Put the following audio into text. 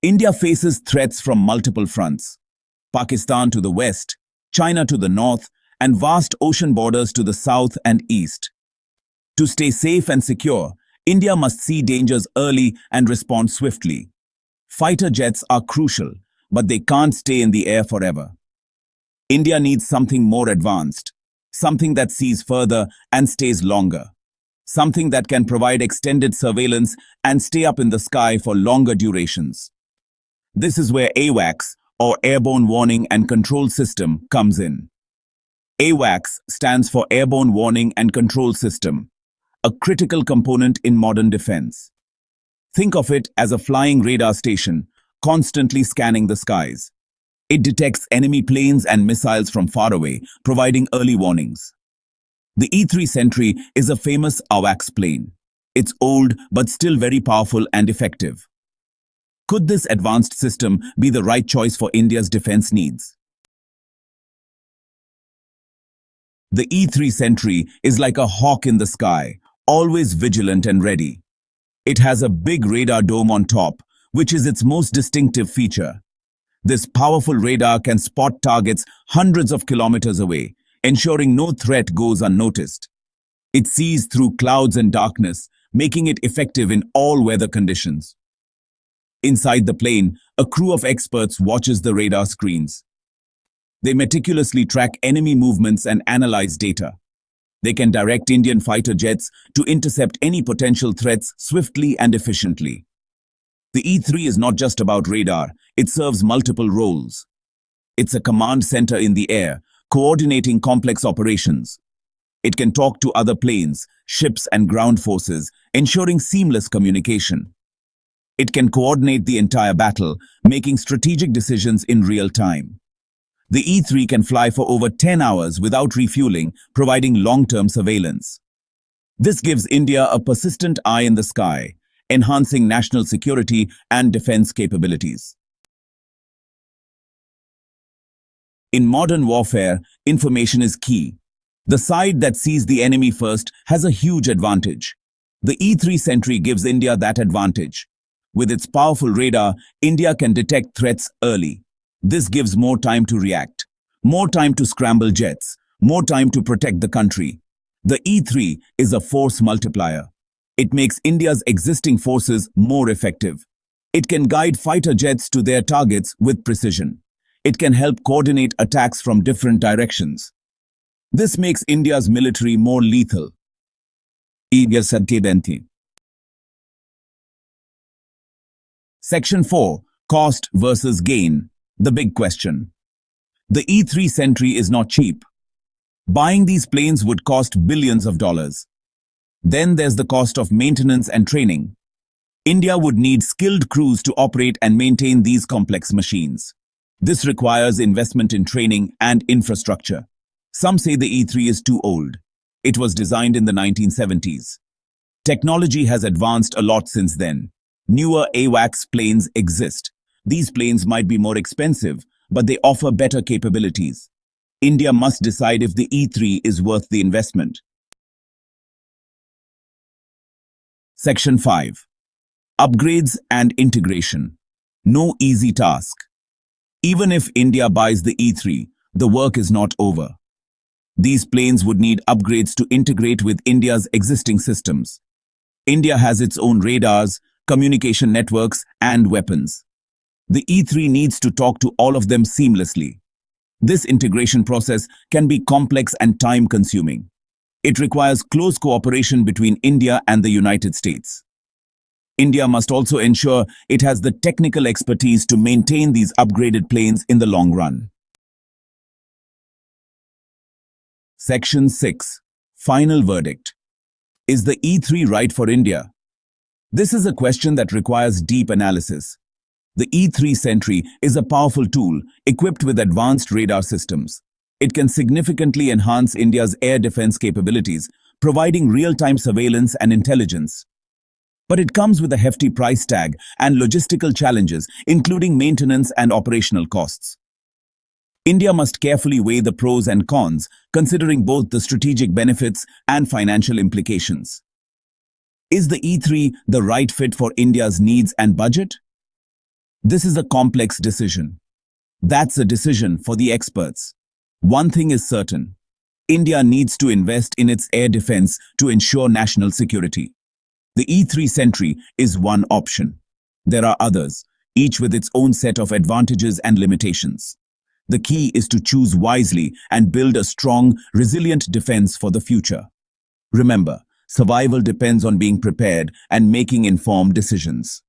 India faces threats from multiple fronts: Pakistan to the west, China to the north, and vast ocean borders to the south and east. To stay safe and secure, India must see dangers early and respond swiftly. Fighter jets are crucial, but they can't stay in the air forever. India needs something more advanced, something that sees further and stays longer, something that can provide extended surveillance and stay up in the sky for longer durations. This is where AWACS, or Airborne Warning and Control System, comes in. AWACS stands for Airborne Warning and Control System, a critical component in modern defense. Think of it as a flying radar station, constantly scanning the skies. It detects enemy planes and missiles from far away, providing early warnings. The E-3 Sentry is a famous AWACS plane. It's old but still very powerful and effective. Could this advanced system be the right choice for India's defense needs? The E-3 Sentry is like a hawk in the sky, always vigilant and ready. It has a big radar dome on top, which is its most distinctive feature. This powerful radar can spot targets hundreds of kilometers away, ensuring no threat goes unnoticed. It sees through clouds and darkness, making it effective in all weather conditions. Inside the plane, a crew of experts watches the radar screens. They meticulously track enemy movements and analyze data. They can direct Indian fighter jets to intercept any potential threats swiftly and efficiently. The E-3 is not just about radar, it serves multiple roles. It's a command center in the air, coordinating complex operations. It can talk to other planes, ships and ground forces, ensuring seamless communication. It can coordinate the entire battle, making strategic decisions in real time. The E-3 can fly for over 10 hours without refueling, providing long-term surveillance. This gives India a persistent eye in the sky, enhancing national security and defense capabilities. In modern warfare, information is key. The side that sees the enemy first has a huge advantage. The E-3 Sentry gives India that advantage. With its powerful radar, India can detect threats early. This gives more time to react, more time to scramble jets, more time to protect the country. The E-3 is a force multiplier. It makes India's existing forces more effective. It can guide fighter jets to their targets with precision. It can help coordinate attacks from different directions. This makes India's military more lethal. Section 4. Cost versus gain. The big question. The E-3 Sentry is not cheap. Buying these planes would cost billions of dollars. Then there's the cost of maintenance and training. India would need skilled crews to operate and maintain these complex machines. This requires investment in training and infrastructure. Some say the E-3 is too old. It was designed in the 1970s. Technology has advanced a lot since then. Newer AWACS planes exist. These planes might be more expensive, but they offer better capabilities. India must decide if the E-3 is worth the investment. Section 5. Upgrades and integration. No easy task. Even if India buys the E-3, the work is not over. These planes would need upgrades to integrate with India's existing systems. India has its own radars, communication networks, and weapons. The E-3 needs to talk to all of them seamlessly. This integration process can be complex and time-consuming. It requires close cooperation between India and the United States. India must also ensure it has the technical expertise to maintain these upgraded planes in the long run. Section 6. Final verdict. Is the E-3 right for India? This is a question that requires deep analysis. The E-3 Sentry is a powerful tool equipped with advanced radar systems. It can significantly enhance India's air defense capabilities, providing real-time surveillance and intelligence. But it comes with a hefty price tag and logistical challenges, including maintenance and operational costs. India must carefully weigh the pros and cons, considering both the strategic benefits and financial implications. Is the E-3 the right fit for India's needs and budget? This is a complex decision. That's a decision for the experts. One thing is certain. India needs to invest in its air defense to ensure national security. The E-3 Sentry is one option. There are others, each with its own set of advantages and limitations. The key is to choose wisely and build a strong, resilient defense for the future. Remember, survival depends on being prepared and making informed decisions.